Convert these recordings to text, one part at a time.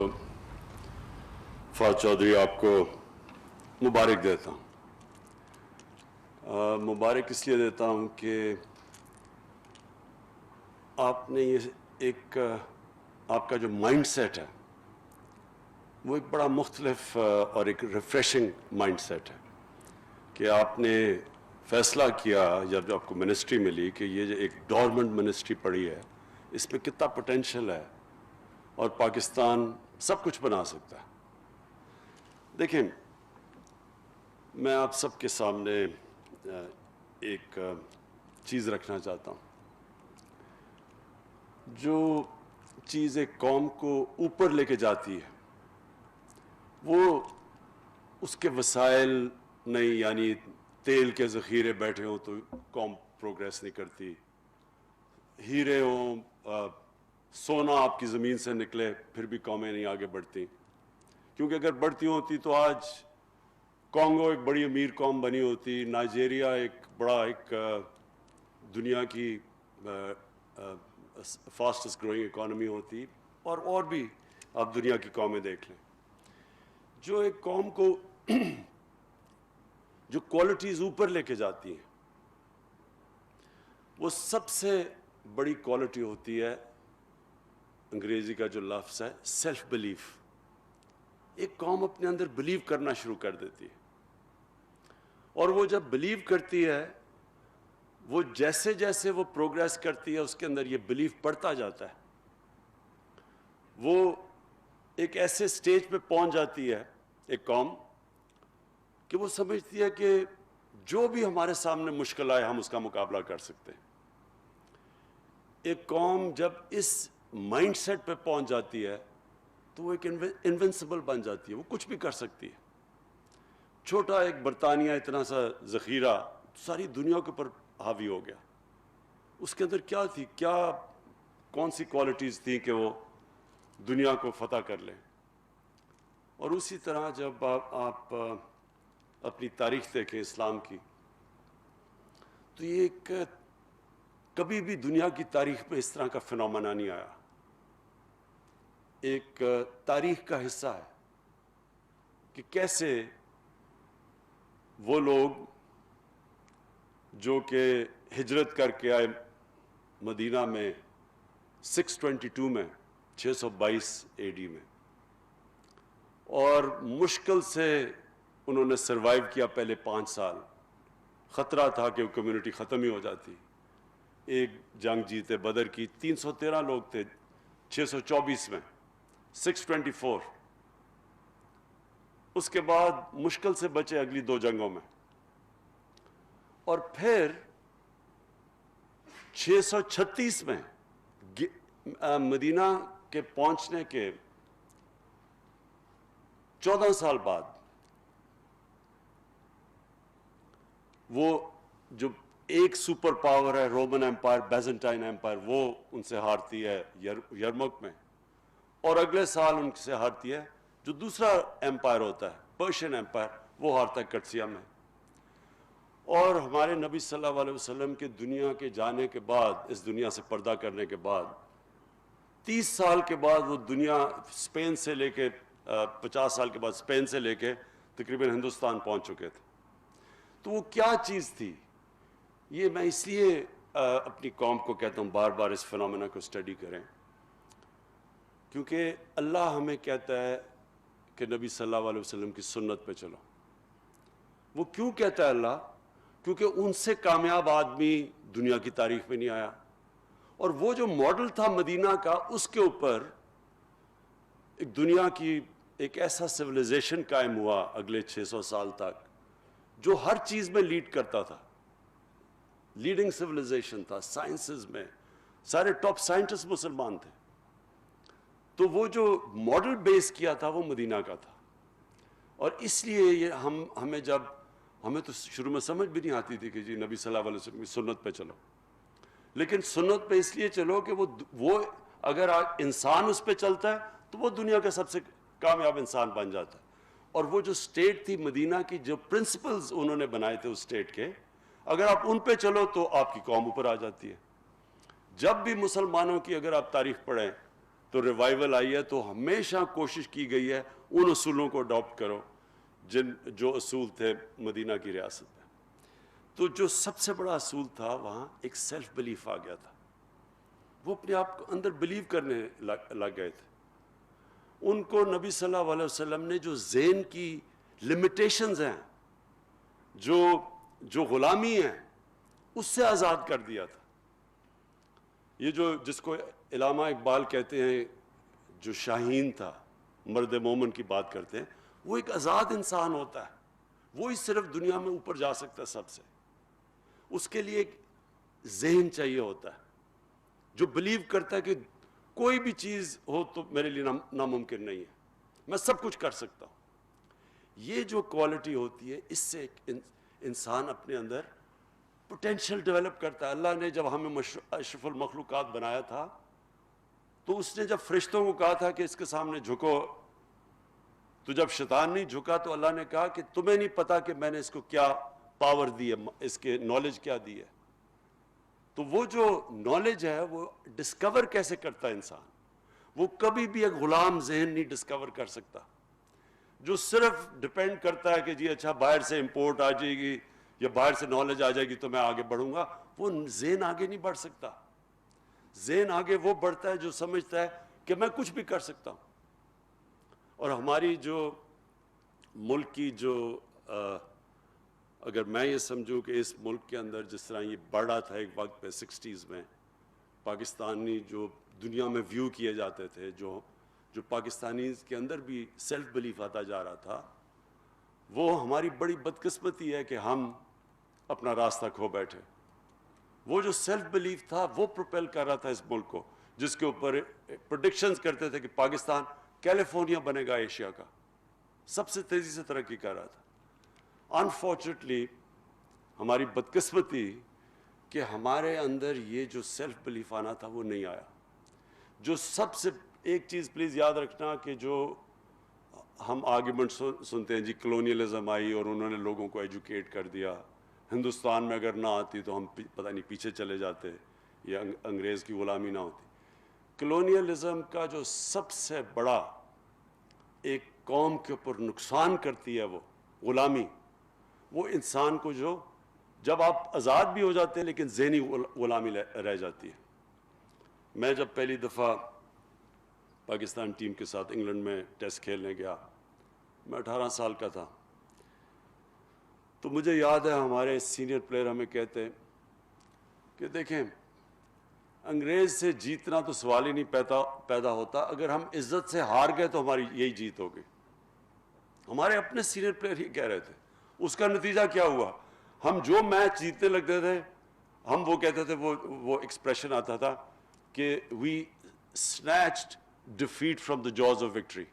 فہد چودھری آپ کو مبارک دیتا ہوں۔ مبارک اس لیے دیتا ہوں کہ آپ نے یہ آپ کا جو مائنڈ سیٹ ہے وہ ایک بڑا مختلف اور ایک ریفریشنگ مائنڈ سیٹ ہے کہ آپ نے فیصلہ کیا جب آپ کو منسٹری ملی کہ یہ جو ایک ڈورمنٹ منسٹری پڑی ہے اس میں کتنا پوٹینشیل ہے اور پاکستان سب کچھ بنا سکتا ہے۔ دیکھیں، میں آپ سب کے سامنے ایک چیز رکھنا چاہتا ہوں۔ جو چیز ایک قوم کو اوپر لے کے جاتی ہے وہ اس کے وسائل نہیں، یعنی تیل کے ذخیرے بیٹھے ہوں تو قوم پروگریس نہیں کرتی، ہیرے ہوں، سونا آپ کی زمین سے نکلے پھر بھی قومیں نہیں آگے بڑھتی، کیونکہ اگر بڑھتی ہوتی تو آج کانگو ایک بڑی امیر قوم بنی ہوتی، نائجیریا ایک دنیا کی فاسٹسٹ گروئنگ اکانومی ہوتی، اور بھی آپ دنیا کی قومیں دیکھ لیں۔ جو ایک قوم کو جو کوالٹیز اوپر لے کے جاتی ہیں وہ سب سے بڑی کوالٹی ہوتی ہے، انگریزی کا جو لفظ ہے سیلف بلیف۔ ایک قوم اپنے اندر بلیو کرنا شروع کر دیتی ہے، اور وہ جب بلیو کرتی ہے، وہ جیسے جیسے وہ پروگریس کرتی ہے اس کے اندر یہ بلیف بڑھتا جاتا ہے۔ وہ ایک ایسے سٹیج پہ پہنچ جاتی ہے ایک قوم کہ وہ سمجھتی ہے کہ جو بھی ہمارے سامنے مشکل آئے ہم اس کا مقابلہ کر سکتے ہیں۔ ایک قوم جب اس مائنڈ سیٹ پہ پہنچ جاتی ہے تو وہ ایک انوینسیبل بن جاتی ہے، وہ کچھ بھی کر سکتی ہے۔ چھوٹا ایک برطانیہ اتنا سا ذخیرہ ساری دنیا کے اوپر حاوی ہو گیا، اس کے اندر کیا تھی، کون سی کوالٹیز تھیں کہ وہ دنیا کو فتح کر لیں۔ اور اسی طرح جب آپ اپنی تاریخ دیکھیں اسلام کی تو یہ کبھی بھی دنیا کی تاریخ میں اس طرح کا فنومنا نہیں آیا، ایک تاریخ کا حصہ ہے کہ کیسے وہ لوگ جو کہ ہجرت کر کے آئے مدینہ میں 622 میں 622 اے ڈی میں، اور مشکل سے انہوں نے سروائیو کیا پہلے 5 سال، خطرہ تھا کہ وہ کمیونٹی ختم ہی ہو جاتی۔ ایک جنگ جیتے بدر کی 313 لوگ تھے 624 میں 624، اس کے بعد مشکل سے بچے اگلی 2 جنگوں میں، اور پھر 636 میں مدینہ کے پہنچنے کے 14 سال بعد وہ جو ایک سپر پاور ہے رومن ایمپائر، بیزنٹائن ایمپائر، وہ ان سے ہارتی ہے یرمک میں، اور اگلے سال ان سے ہارتی ہے جو دوسرا ایمپائر ہوتا ہے پرشین ایمپائر، وہ ہارتا ہے کٹسیا میں۔ اور ہمارے نبی صلی اللہ علیہ وسلم کے دنیا کے جانے کے بعد، اس دنیا سے پردہ کرنے کے بعد 30 سال کے بعد وہ دنیا اسپین سے لے کے 50 سال کے بعد اسپین سے لے کے تقریباً ہندوستان پہنچ چکے تھے۔ تو وہ کیا چیز تھی؟ یہ میں اس لیے اپنی قوم کو کہتا ہوں بار بار اس فنومینا کو اسٹڈی کریں، کیونکہ اللہ ہمیں کہتا ہے کہ نبی صلی اللہ علیہ وسلم کی سنت پہ چلو۔ وہ کیوں کہتا ہے اللہ؟ کیونکہ ان سے کامیاب آدمی دنیا کی تاریخ میں نہیں آیا، اور وہ جو ماڈل تھا مدینہ کا، اس کے اوپر ایک دنیا کی ایک ایسا سویلائزیشن قائم ہوا اگلے 600 سال تک جو ہر چیز میں لیڈ کرتا تھا، لیڈنگ سویلائزیشن تھا، سائنسز میں سارے ٹاپ سائنٹسٹ مسلمان تھے۔ تو وہ جو ماڈل بیس کیا تھا وہ مدینہ کا تھا، اور اس لیے یہ ہمیں تو شروع میں سمجھ بھی نہیں آتی تھی کہ جی نبی صلی اللہ علیہ وسلم کی سنت پہ چلو، لیکن سنت پہ اس لیے چلو کہ وہ اگر انسان اس پہ چلتا ہے تو وہ دنیا کا سب سے کامیاب انسان بن جاتا ہے۔ اور وہ جو سٹیٹ تھی مدینہ کی، جو پرنسپلز انہوں نے بنائے تھے اس سٹیٹ کے، اگر آپ ان پہ چلو تو آپ کی قوم اوپر آ جاتی ہے۔ جب بھی مسلمانوں کی اگر آپ تاریخ پڑھیں تو ریوائول آئی ہے تو ہمیشہ کوشش کی گئی ہے ان اصولوں کو اڈاپٹ کرو جو اصول تھے مدینہ کی ریاست میں. تو جو سب سے بڑا اصول تھا وہاں ایک سیلف بلیف آ گیا تھا. وہ اپنے آپ کو اندر بلیو کرنے لگ گئے تھے. ان کو نبی صلی اللہ علیہ وسلم نے جو ذہن کی لمیٹیشنز ہیں, جو غلامی ہیں, اس سے آزاد کر دیا تھا. یہ جس کو علامہ اقبال کہتے ہیں, جو شاہین تھا, مرد مومن کی بات کرتے ہیں, وہ ایک آزاد انسان ہوتا ہے. وہی صرف دنیا میں اوپر جا سکتا ہے سب سے. اس کے لیے ایک ذہن چاہیے ہوتا ہے جو بلیو کرتا ہے کہ کوئی بھی چیز ہو تو میرے لیے ناممکن نہیں ہے, میں سب کچھ کر سکتا ہوں. یہ جو کوالٹی ہوتی ہے, اس سے انسان اپنے اندر پوٹینشیل ڈیولپ کرتا ہے. اللہ نے جب ہمیں اشرف المخلوقات بنایا تھا تو اس نے جب فرشتوں کو کہا تھا کہ اس کے سامنے جھکو, تو جب شیطان نہیں جھکا تو اللہ نے کہا کہ تمہیں نہیں پتا کہ میں نے اس کو کیا پاور دی ہے, اس کے نالج کیا دی ہے. تو وہ جو نالج ہے وہ ڈسکور کیسے کرتا ہے انسان؟ وہ کبھی بھی ایک غلام ذہن نہیں ڈسکور کر سکتا جو صرف ڈپینڈ کرتا ہے کہ جی اچھا باہر سے امپورٹ آ جائے گی یا باہر سے نالج آ جائے گی تو میں آگے بڑھوں گا. وہ ذہن آگے نہیں بڑھ سکتا. ذہن آگے وہ بڑھتا ہے جو سمجھتا ہے کہ میں کچھ بھی کر سکتا ہوں. اور ہماری جو ملک کی اگر میں یہ سمجھوں کہ اس ملک کے اندر جس طرح یہ بڑھ رہا تھا ایک وقت پہ 60s میں, پاکستانی جو دنیا میں ویو کیے جاتے تھے, جو پاکستانیز کے اندر بھی سیلف بلیف آتا جا رہا تھا, وہ ہماری بڑی بدقسمتی ہے کہ ہم اپنا راستہ کھو بیٹھے. وہ جو سیلف بلیف تھا وہ پروپیل کر رہا تھا اس ملک کو, جس کے اوپر پریڈکشنز کرتے تھے کہ پاکستان کیلیفورنیا بنے گا ایشیا کا, سب سے تیزی سے ترقی کر رہا تھا. انفارچونیٹلی ہماری بدقسمتی کہ ہمارے اندر یہ جو سیلف بلیف آنا تھا وہ نہیں آیا. جو سب سے ایک چیز پلیز یاد رکھنا کہ جو ہم آرگیومنٹ سنتے ہیں جی کلونیلزم آئی اور انہوں نے لوگوں کو ایجوکیٹ کر دیا, ہندوستان میں اگر نہ آتی تو ہم پتہ نہیں پیچھے چلے جاتے یا انگریز کی غلامی نہ ہوتی. کلونیلزم کا جو سب سے بڑا ایک قوم کے اوپر نقصان کرتی ہے وہ غلامی, وہ انسان کو جو جب آپ آزاد بھی ہو جاتے ہیں لیکن ذہنی غلامی رہ جاتی ہے. میں جب پہلی دفعہ پاکستان ٹیم کے ساتھ انگلینڈ میں ٹیسٹ کھیلنے گیا, میں 18 سال کا تھا, تو مجھے یاد ہے ہمارے سینئر پلیئر ہمیں کہتے کہ دیکھیں انگریز سے جیتنا تو سوال ہی نہیں پیدا ہوتا, اگر ہم عزت سے ہار گئے تو ہماری یہی جیت ہوگی. ہمارے اپنے سینئر پلیئر ہی کہہ رہے تھے. اس کا نتیجہ کیا ہوا؟ ہم جو میچ جیتنے لگتے تھے ہم وہ کہتے تھے, وہ ایکسپریشن آتا تھا کہ وی snatched defeat from the jaws of victory,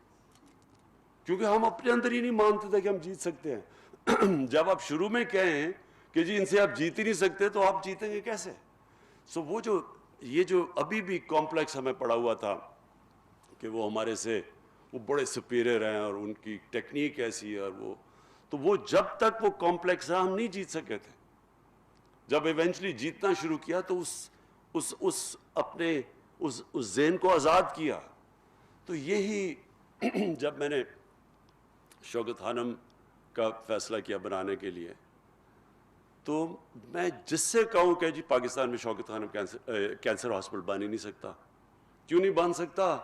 کیونکہ ہم اپنے اندر ہی نہیں مانتے تھے کہ ہم جیت سکتے ہیں. جب آپ شروع میں کہیں کہ جی ان سے آپ جیت ہی نہیں سکتے تو آپ جیتیں گے کیسے؟ سو وہ یہ جو ابھی بھی کمپلیکس ہمیں پڑا ہوا تھا کہ وہ ہمارے سے وہ بڑے سپیریئر ہیں اور ان کی ٹیکنیک ایسی ہے, اور وہ جب تک وہ کمپلیکس رہا ہم نہیں جیت سکے تھے. جب ایونچولی جیتنا شروع کیا تو اس ذہن کو آزاد کیا. تو یہی جب میں نے شوکت خانم کا فیصلہ کیا بنانے کے لیے, تو میں جس سے کہوں کہ جی پاکستان میں شوکت خانم کینسر ہاسپٹل بن ہی نہیں سکتا. کیوں نہیں بن سکتا؟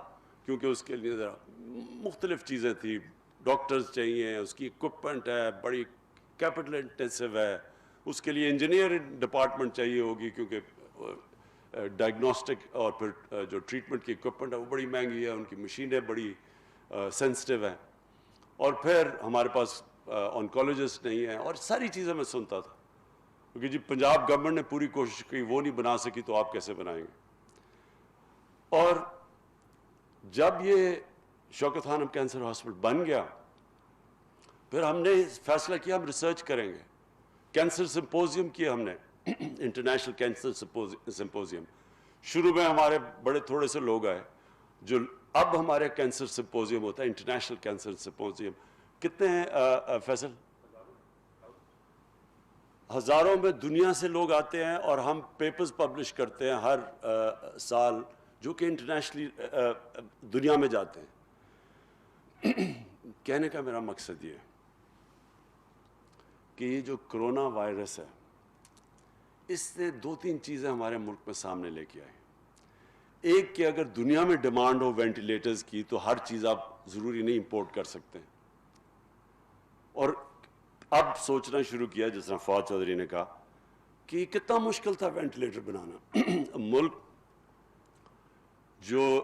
کیونکہ اس کے لیے ذرا مختلف چیزیں تھیں, ڈاکٹرز چاہیے, اس کی اکوپمنٹ ہے بڑی کیپٹل انٹینسو ہے, اس کے لیے انجینئر ڈپارٹمنٹ چاہیے ہوگی کیونکہ ڈائگنوسٹک اور پھر جو ٹریٹمنٹ کی اکوپمنٹ ہے وہ بڑی مہنگی ہے, ان کی مشینیں بڑی سینسٹیو ہیں, اور پھر ہمارے پاس آنکولوجسٹ نہیں ہیں, اور ساری چیزیں میں سنتا تھا. کیونکہ جی پنجاب گورنمنٹ نے پوری کوشش کی, وہ نہیں بنا سکی تو آپ کیسے بنائیں گے؟ اور جب یہ شوکت خانم کینسر ہاسپٹل بن گیا پھر ہم نے فیصلہ کیا ہم ریسرچ کریں گے. کینسر سمپوزیم کیا ہم نے, انٹرنیشنل کینسر سمپوزیم. شروع میں ہمارے بڑے تھوڑے سے لوگ آئے, جو اب ہمارے کینسر سمپوزیم ہوتا ہے انٹرنیشنل کینسر سمپوزیم. کتنے ہیں فیصل؟ ہزاروں میں دنیا سے لوگ آتے ہیں, اور ہم پیپرز پبلش کرتے ہیں ہر سال جو کہ انٹرنیشنلی دنیا میں جاتے ہیں. کہنے کا میرا مقصد یہ ہے کہ یہ جو کرونا وائرس ہے اس نے 2-3 چیزیں ہمارے ملک میں سامنے لے کے آئی. ایک کہ اگر دنیا میں ڈیمانڈ ہو وینٹیلیٹرز کی تو ہر چیز آپ ضروری نہیں امپورٹ کر سکتے. اور اب سوچنا شروع کیا جس طرح فواد چودھری نے کہا کہ کتنا مشکل تھا وینٹیلیٹر بنانا. ملک جو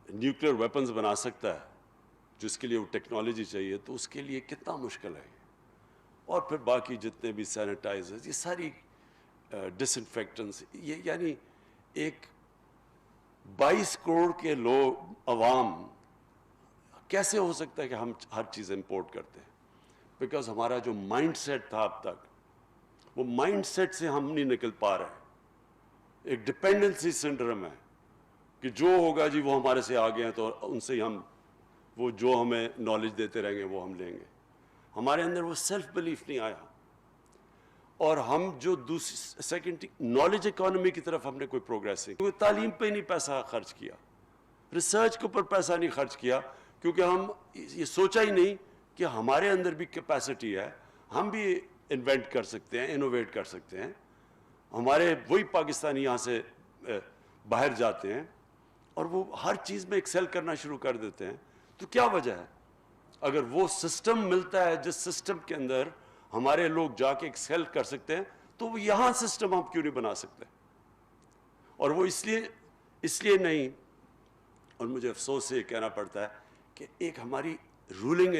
نیوکلیر ویپنز بنا سکتا ہے جس کے لیے وہ ٹیکنالوجی چاہیے تو اس کے لیے کتنا مشکل ہے. اور پھر باقی جتنے بھی سینیٹائزرز یہ ساری ڈس انفیکٹنٹس یہ یعنی ایک 22 کروڑ کے لوگ عوام کیسے ہو سکتا ہے کہ ہم ہر چیز امپورٹ کرتے ہیں. بیکاز ہمارا جو مائنڈ سیٹ تھا اب تک وہ مائنڈ سیٹ سے ہم نہیں نکل پا رہے. ایک ڈپینڈنسی سنڈرم ہے کہ جو ہوگا جی وہ ہمارے سے آگے ہیں تو ان سے ہم وہ جو ہمیں نالج دیتے رہیں گے وہ ہم لیں گے. ہمارے اندر وہ سیلف بلیف نہیں آیا. اور ہم جو دوسری سیکنڈ نالج اکانومی کی طرف ہم نے کوئی پروگریس نہیں, کیونکہ تعلیم پہ نہیں پیسہ خرچ کیا, ریسرچ کے اوپر پیسہ نہیں خرچ کیا, کیونکہ ہم یہ سوچا ہی نہیں کہ ہمارے اندر بھی کیپیسٹی ہے, ہم بھی انوینٹ کر سکتے ہیں, انوویٹ کر سکتے ہیں. ہمارے وہی پاکستانی یہاں سے باہر جاتے ہیں اور وہ ہر چیز میں ایکسل کرنا شروع کر دیتے ہیں. تو کیا وجہ ہے؟ اگر وہ سسٹم ملتا ہے جس سسٹم کے اندر ہمارے لوگ جا کے ایکسل کر سکتے ہیں تو وہ یہاں سسٹم ہم کیوں نہیں بنا سکتے؟ اور وہ اس لیے نہیں. اور مجھے افسوس سے یہ کہنا پڑتا ہے کہ ایک ہماری رولنگ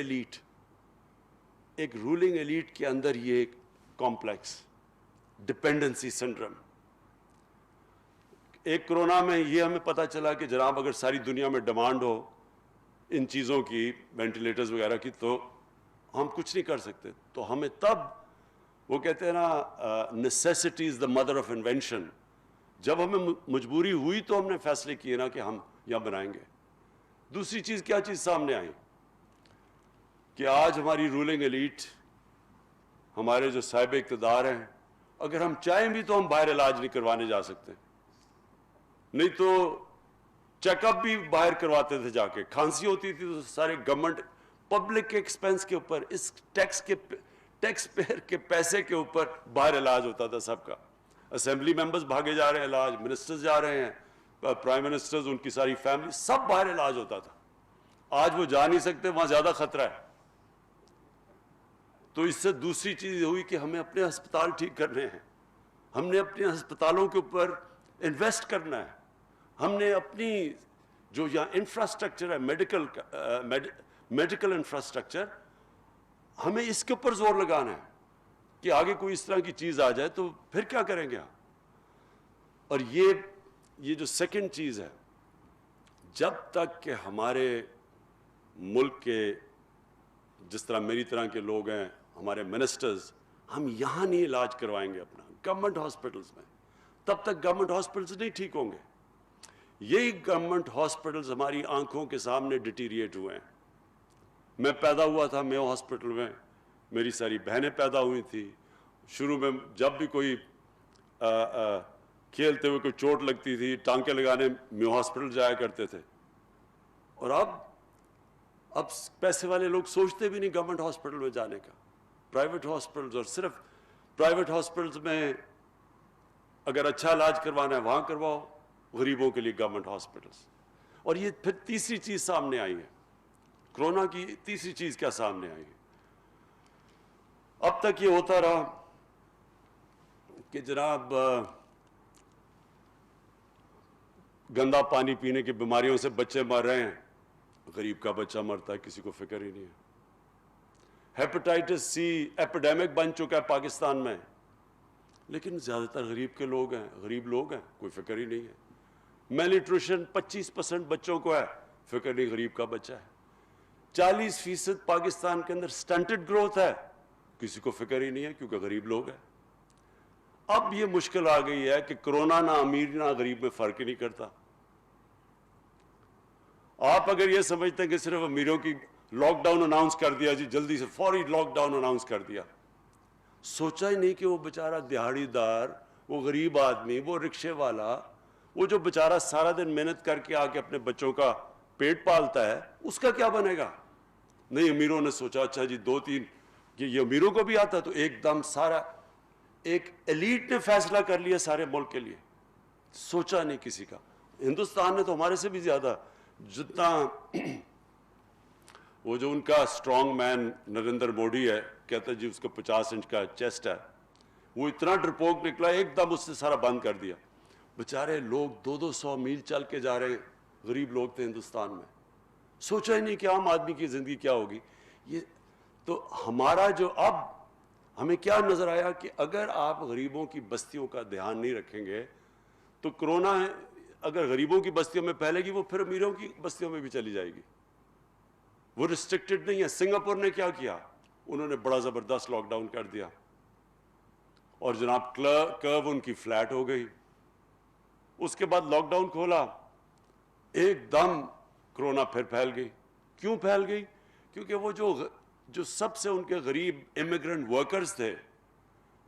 ایلیٹ کے اندر یہ کمپلیکس ڈپینڈنسی سنڈرم. ایک کرونا میں یہ ہمیں پتہ چلا کہ جناب اگر ساری دنیا میں ڈیمانڈ ہو ان چیزوں کی وینٹیلیٹرز وغیرہ کی تو ہم کچھ نہیں کر سکتے. تو ہمیں تب وہ کہتے ہیں نا necessity is the mother of invention. جب ہمیں مجبوری ہوئی تو ہم نے فیصلے کیے نا کہ ہم یہاں بنائیں گے. دوسری چیز کیا چیز سامنے آئی کہ آج ہماری رولنگ ایلیٹ, ہمارے جو صاحب اقتدار ہیں, اگر ہم چاہیں بھی تو ہم باہر علاج نہیں کروانے جا سکتے. نہیں تو چیک اپ بھی باہر کرواتے تھے جا کے. کھانسی ہوتی تھی تو سارے گورنمنٹ پبلک کے ایکسپینس کے اوپر, اس ٹیکس پیئر کے پیسے کے اوپر باہر علاج ہوتا تھا سب کا. اسمبلی ممبرز بھاگے جا رہے ہیں علاج, منسٹرز جا رہے ہیں, پرائم منسٹرز ان کی ساری فیملی سب باہر علاج ہوتا تھا. آج وہ جا نہیں سکتے, وہاں زیادہ خطرہ ہے. تو اس سے دوسری چیز ہوئی کہ ہمیں اپنے ہسپتال ٹھیک کرنے ہیں, ہم نے اپنے ہسپتالوں کے اوپر انویسٹ کرنا ہے, ہم نے اپنی جو یہاں انفراسٹرکچر ہے میڈیکل انفراسٹرکچر, ہمیں اس کے اوپر زور لگانا ہے کہ آگے کوئی اس طرح کی چیز آ جائے تو پھر کیا کریں گے. اور یہ جو سیکنڈ چیز ہے, جب تک کہ ہمارے ملک کے جس طرح میری طرح کے لوگ ہیں, ہمارے منسٹرز, ہم یہاں نہیں علاج کروائیں گے اپنا گورنمنٹ ہاسپٹلز میں, تب تک گورنمنٹ ہاسپٹلز نہیں ٹھیک ہوں گے. یہی گورنمنٹ ہاسپٹلز ہماری آنکھوں کے سامنے ڈیٹیریٹ ہوئے ہیں. میں پیدا ہوا تھا میو ہاسپٹل میں, میری ساری بہنیں پیدا ہوئی تھی. شروع میں جب بھی کوئی کھیلتے ہوئے کوئی چوٹ لگتی تھی ٹانکے لگانے میو ہاسپٹل جایا کرتے تھے. اور اب پیسے والے لوگ سوچتے بھی نہیں گورنمنٹ ہاسپٹل میں جانے کا. پرائیویٹ ہاسپٹلز, اور صرف پرائیویٹ ہاسپٹلز میں اگر اچھا علاج کروانا ہے وہاں کرواؤ, غریبوں کے لیے گورنمنٹ ہاسپٹلز. اور یہ پھر تیسری چیز سامنے آئی ہے, کرونا کی تیسری چیز کیا سامنے آئی ہے. اب تک یہ ہوتا رہا کہ جناب گندا پانی پینے کی بیماریوں سے بچے مر رہے ہیں, غریب کا بچہ مرتا ہے, کسی کو فکر ہی نہیں ہے. ہیپاٹائٹس سی ایپیڈیمک بن چکا ہے پاکستان میں, لیکن زیادہ تر غریب لوگ ہیں, کوئی فکر ہی نہیں ہے. میل نیوٹریشن 25% بچوں کو ہے, فکر نہیں, غریب کا بچہ ہے. 40% پاکستان کے اندر سٹنٹڈ گروتھ ہے, کسی کو فکر ہی نہیں ہے کیونکہ غریب لوگ ہیں. اب یہ مشکل آ گئی ہے کہ کرونا نہ امیر نہ غریب میں فرق ہی نہیں کرتا. آپ اگر یہ سمجھتے ہیں کہ صرف امیروں کی لاک ڈاؤن اناؤنس کر دیا جی, جلدی سے فوری لاک ڈاؤن اناؤنس کر دیا, سوچا ہی نہیں کہ وہ بیچارہ دہاڑی دار وہ غریب آدمی, وہ رکشے والا, وہ جو بیچارہ سارا دن محنت کر کے آ کے اپنے بچوں کا پیٹ پالتا ہے, اس کا کیا بنے گا؟ نہیں, امیروں نے سوچا اچھا جی 2-3 یہ امیروں کو بھی آتا, تو ایک دم سارا ایک ایلیٹ نے فیصلہ کر لیا سارے ملک کے لیے, سوچا نہیں کسی کا. ہندوستان نے تو ہمارے سے بھی زیادہ, جتنا وہ جو ان کا اسٹرانگ مین نریندر موڈی ہے, کہتا ہے جی اس کو 50 انچ کا چیسٹ ہے, وہ اتنا ڈرپوک نکلا ایک دم اس نے سارا بند کر دیا. بیچارے لوگ 200 میل چل کے جا رہے ہیں, غریب لوگ تھے ہندوستان میں, سوچا ہی نہیں کہ عام آدمی کی زندگی کیا ہوگی. یہ تو ہمارا جو اب ہمیں کیا نظر آیا کہ اگر آپ غریبوں کی بستیوں کا دھیان نہیں رکھیں گے تو کرونا اگر غریبوں کی بستیوں میں پھیلے گی, وہ پھر امیروں کی بستیوں میں بھی چلی جائے گی. وہ ریسٹرکٹڈ نہیں ہے. سنگاپور نے کیا کیا, انہوں نے بڑا زبردست لاک ڈاؤن کر دیا, اور جناب کرو ان کی فلیٹ ہو گئی. اس کے بعد لاک ڈاؤن کھولا, ایک دم کرونا پھر پھیل گئی. کیوں پھیل گئی؟ کیونکہ وہ جو سب سے ان کے غریب امیگرنٹ ورکرز تھے,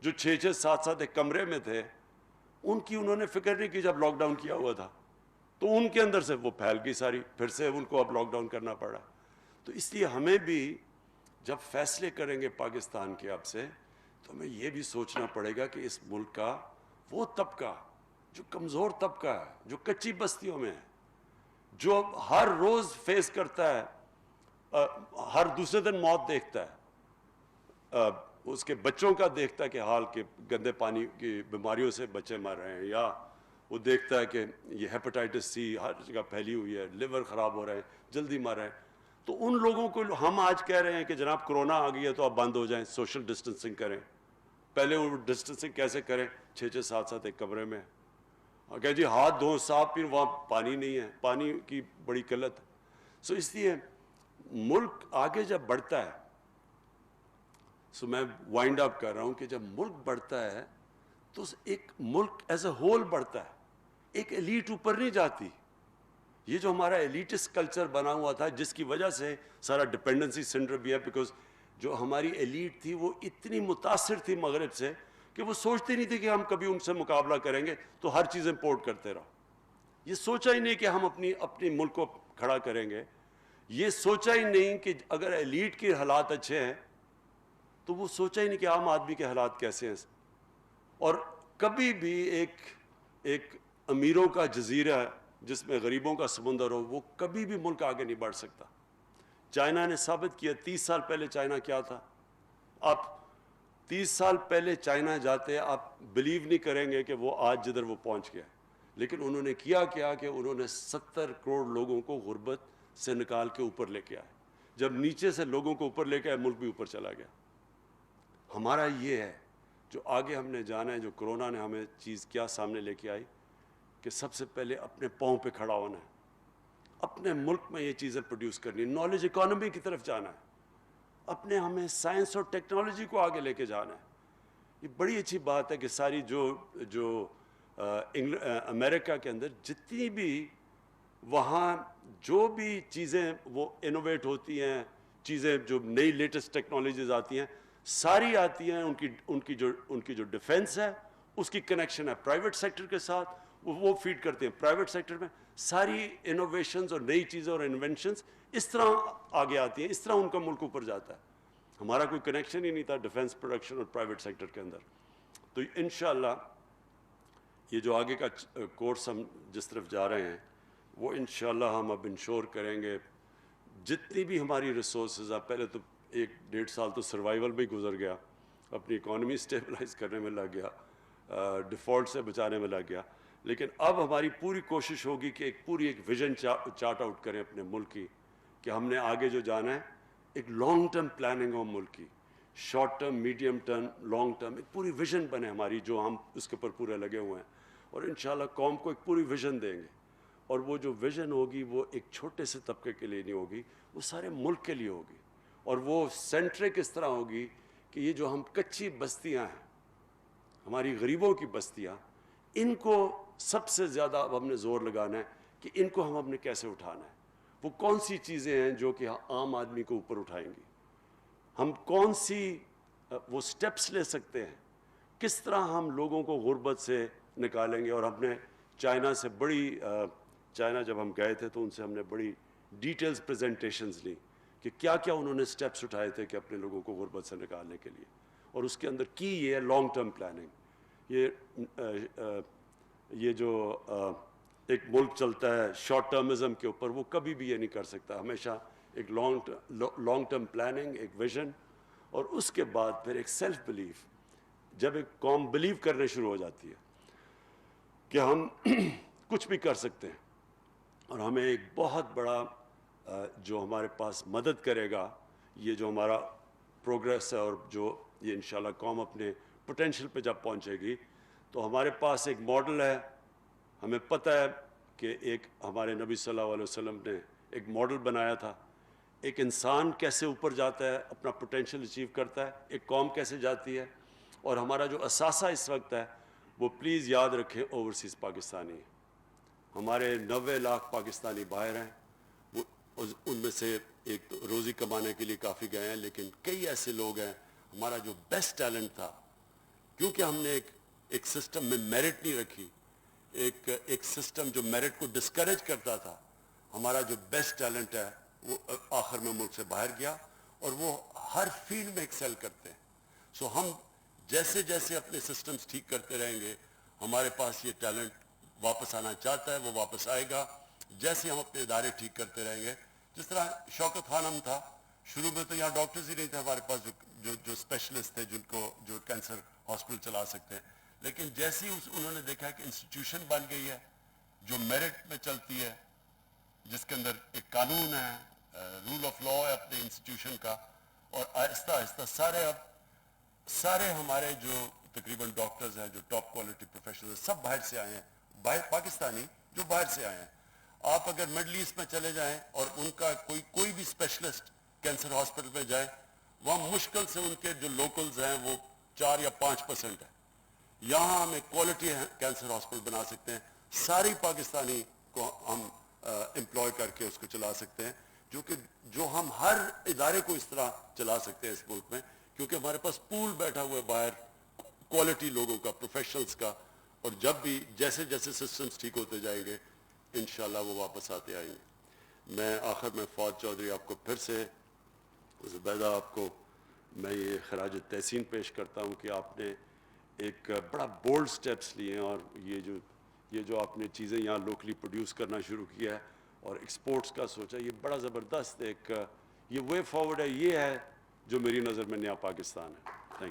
جو 6-7 ایک کمرے میں تھے, ان کی انہوں نے فکر نہیں کی جب لاک ڈاؤن کیا ہوا تھا, تو ان کے اندر سے وہ پھیل گئی ساری, پھر سے ان کو اب لاک ڈاؤن کرنا پڑا. تو اس لیے ہمیں بھی جب فیصلے کریں گے پاکستان کے اب سے, تو ہمیں یہ بھی سوچنا پڑے گا کہ اس ملک کا وہ طبقہ جو کمزور طبقہ ہے, جو کچی بستیوں میں ہے, جو ہر روز فیس کرتا ہے, ہر دوسرے دن موت دیکھتا ہے, اس کے بچوں کا دیکھتا ہے کہ حال کے گندے پانی کی بیماریوں سے بچے مر رہے ہیں, یا وہ دیکھتا ہے کہ یہ ہیپاٹائٹس سی ہر جگہ پھیلی ہوئی ہے, لیور خراب ہو رہے ہیں, جلدی مر رہے ہیں. تو ان لوگوں کو ہم آج کہہ رہے ہیں کہ جناب کرونا آ گئی ہے تو آپ بند ہو جائیں, سوشل ڈسٹنسنگ کریں. پہلے وہ ڈسٹنسنگ کیسے کریں؟ 6-7 ایک کمرے میں, کہ جی ہاتھ دھویں, صاف پئیں, وہاں پانی نہیں ہے, پانی کی بڑی قلت ہے. سو اس لیے ملک آگے جب بڑھتا ہے, سو میں وائنڈ اپ کر رہا ہوں کہ جب ملک بڑھتا ہے تو ایک ملک ایز اے ہول بڑھتا ہے, ایک ایلیٹ اوپر نہیں جاتی. یہ جو ہمارا ایلیٹسٹ کلچر بنا ہوا تھا, جس کی وجہ سے سارا ڈپینڈنسی سنڈروم بھی ہے, بیکاز جو ہماری ایلیٹ تھی وہ اتنی متاثر تھی مغرب سے کہ وہ سوچتے نہیں تھے کہ ہم کبھی ان سے مقابلہ کریں گے, تو ہر چیز امپورٹ کرتے رہو. یہ سوچا ہی نہیں کہ ہم اپنی ملک کو کھڑا کریں گے. یہ سوچا ہی نہیں کہ اگر ایلیٹ کے حالات اچھے ہیں تو وہ سوچا ہی نہیں کہ عام آدمی کے حالات کیسے ہیں. اور کبھی بھی ایک امیروں کا جزیرہ جس میں غریبوں کا سمندر ہو, وہ کبھی بھی ملک آگے نہیں بڑھ سکتا. چائنا نے ثابت کیا. 30 سال پہلے چائنا کیا تھا, آپ 30 سال پہلے چائنا جاتے آپ بلیو نہیں کریں گے کہ وہ آج جدھر وہ پہنچ گیا. لیکن انہوں نے کیا کہ انہوں نے 70 کروڑ لوگوں کو غربت سے نکال کے اوپر لے کے آئے. جب نیچے سے لوگوں کو اوپر لے کے آئے, ملک بھی اوپر چلا گیا. ہمارا یہ ہے جو آگے ہم نے جانا ہے. جو کرونا نے ہمیں چیز کیا سامنے لے کے آئی کہ سب سے پہلے اپنے پاؤں پہ کھڑا ہونا ہے, اپنے ملک میں یہ چیزیں پروڈیوس کرنی, نالج اکانومی کی طرف جانا ہے, اپنے ہمیں سائنس اور ٹیکنالوجی کو آگے لے کے جانا ہے. یہ بڑی اچھی بات ہے کہ ساری جو امریکہ کے اندر جتنی بھی وہاں جو بھی چیزیں وہ انوویٹ ہوتی ہیں, چیزیں جو نئی لیٹسٹ ٹیکنالوجیز آتی ہیں, ساری آتی ہیں. ان کی جو ڈیفنس ہے اس کی کنیکشن ہے پرائیویٹ سیکٹر کے ساتھ, وہ فیڈ کرتے ہیں پرائیویٹ سیکٹر میں. ساری انوویشنز اور نئی چیزیں اور انوینشنز اس طرح آگے آتی ہیں, اس طرح ان کا ملک اوپر جاتا ہے. ہمارا کوئی کنیکشن ہی نہیں تھا ڈیفنس پروڈکشن اور پرائیویٹ سیکٹر کے اندر. تو انشاءاللہ یہ جو آگے کا کورس ہم جس طرف جا رہے ہیں وہ انشاءاللہ ہم اب انشور کریں گے جتنی بھی ہماری ریسورسز. اب پہلے تو 1-1.5 سال تو سروائیول میں ہی گزر گیا, اپنی اکانومی اسٹیبلائز کرنے میں لگ گیا, ڈیفالٹ سے بچانے میں لگ گیا. لیکن اب ہماری پوری کوشش ہوگی کہ ایک ویژن چارٹ آؤٹ کریں اپنے ملک کی, کہ ہم نے آگے جو جانا ہے ایک لانگ ٹرم پلاننگ ہو ملک کی, short term, medium term, long term, ایک پوری ویژن بنے ہماری, جو ہم اس کے اوپر پورے لگے ہوئے ہیں. اور انشاءاللہ قوم کو ایک پوری ویژن دیں گے, اور وہ جو ویژن ہوگی وہ ایک چھوٹے سے طبقے کے لیے نہیں ہوگی, وہ سارے ملک کے لیے ہوگی. اور وہ سینٹرک اس طرح ہوگی کہ یہ جو ہم کچی بستیاں ہیں, ہماری غریبوں کی بستیاں, ان کو سب سے زیادہ اب ہم نے زور لگانا ہے کہ ان کو ہم نے کیسے اٹھانا ہے. وہ کون سی چیزیں ہیں جو کہ عام آدمی کو اوپر اٹھائیں گی, ہم کون سی وہ سٹیپس لے سکتے ہیں, کس طرح ہم لوگوں کو غربت سے نکالیں گے. اور ہم نے چائنا سے چائنا جب ہم گئے تھے تو ان سے ہم نے بڑی ڈیٹیلز پریزنٹیشنز لی کہ کیا کیا انہوں نے سٹیپس اٹھائے تھے کہ اپنے لوگوں کو غربت سے نکالنے کے لیے. اور اس کے اندر کی یہ ہے لانگ ٹرم پلاننگ. یہ جو ایک ملک چلتا ہے شارٹ ٹرمزم کے اوپر, وہ کبھی بھی یہ نہیں کر سکتا. ہمیشہ ایک لانگ ٹرم پلاننگ, ایک ویژن, اور اس کے بعد پھر ایک سیلف بلیف. جب ایک قوم بلیو کرنے شروع ہو جاتی ہے کہ ہم کچھ بھی کر سکتے ہیں, اور ہمیں ایک بہت بڑا جو ہمارے پاس مدد کرے گا, یہ جو ہمارا پروگریس ہے, اور جو یہ انشاءاللہ قوم اپنے پوٹینشیل پہ جب پہنچے گی, تو ہمارے پاس ایک ماڈل ہے. ہمیں پتہ ہے کہ ایک ہمارے نبی صلی اللہ علیہ وسلم نے ایک ماڈل بنایا تھا, ایک انسان کیسے اوپر جاتا ہے, اپنا پوٹینشیل اچیو کرتا ہے, ایک قوم کیسے جاتی ہے. اور ہمارا جو اثاثہ اس وقت ہے وہ پلیز یاد رکھیں اوورسیز پاکستانی ہے. ہمارے 90 لاکھ پاکستانی باہر ہیں, وہ ان میں سے ایک تو روزی کمانے کے لیے کافی گئے ہیں, لیکن کئی ایسے لوگ ہیں ہمارا جو بیسٹ ٹیلنٹ تھا, کیونکہ ہم نے ایک سسٹم میں میرٹ نہیں رکھی, ایک سسٹم جو میرٹ کو ڈسکریج کرتا تھا, ہمارا جو بیسٹ ٹیلنٹ ہے وہ آخر میں ملک سے باہر گیا, اور وہ ہر فیلڈ میں ایکسل کرتے ہیں. سو ہم جیسے جیسے اپنے سسٹمز ٹھیک کرتے رہیں گے, ہمارے پاس یہ ٹیلنٹ واپس آنا چاہتا ہے, وہ واپس آئے گا. جیسے ہم اپنے ادارے ٹھیک کرتے رہیں گے, جس طرح شوکت خانم تھا, شروع میں تو یہاں ڈاکٹرز ہی نہیں تھے ہمارے پاس جو اسپیشلسٹ تھے جو کینسر ہاسپٹل چلا سکتے ہیں. لیکن جیسے ہی انہوں نے دیکھا کہ انسٹیٹیوشن بن گئی ہے جو میرٹ میں چلتی ہے, جس کے اندر ایک قانون ہے, رول آف لا ہے اپنے انسٹیٹیوشن کا, اور آہستہ آہستہ سارے ہمارے جو تقریباً ڈاکٹرز ہیں, جو ٹاپ کوالٹی پروفیشنلز ہیں, سب باہر سے آئے ہیں, پاکستانی جو باہر سے آئے ہیں. آپ اگر مڈل ایسٹ میں چلے جائیں اور ان کا کوئی بھی اسپیشلسٹ کینسر ہاسپٹل میں جائیں, وہاں مشکل سے ان کے جو لوکلز ہیں وہ 4 یا 5% ہیں. یہاں ہم ایک کوالٹی کینسر ہاسپٹل بنا سکتے ہیں, ساری پاکستانی کو ہم امپلوائے کر کے اس کو چلا سکتے ہیں, جو ہم ہر ادارے کو اس طرح چلا سکتے ہیں اس ملک میں, کیونکہ ہمارے پاس پول بیٹھا ہوا ہے باہر کوالٹی لوگوں کا, پروفیشنلز کا. اور جب بھی جیسے جیسے سسٹمز ٹھیک ہوتے جائیں گے انشاءاللہ وہ واپس آتے آئیں گے. میں آخر میں فواد چودھری آپ کو پھر سے, زبیدہ آپ کو میں یہ خراج تحسین پیش کرتا ہوں کہ آپ نے ایک بڑا بولڈ سٹیپس لیے ہیں, اور یہ جو آپ نے چیزیں یہاں لوکلی پروڈیوس کرنا شروع کیا ہے اور ایکسپورٹس کا سوچا, یہ بڑا زبردست ایک یہ وے فارورڈ ہے. یہ ہے جو میری نظر میں نیا پاکستان ہے.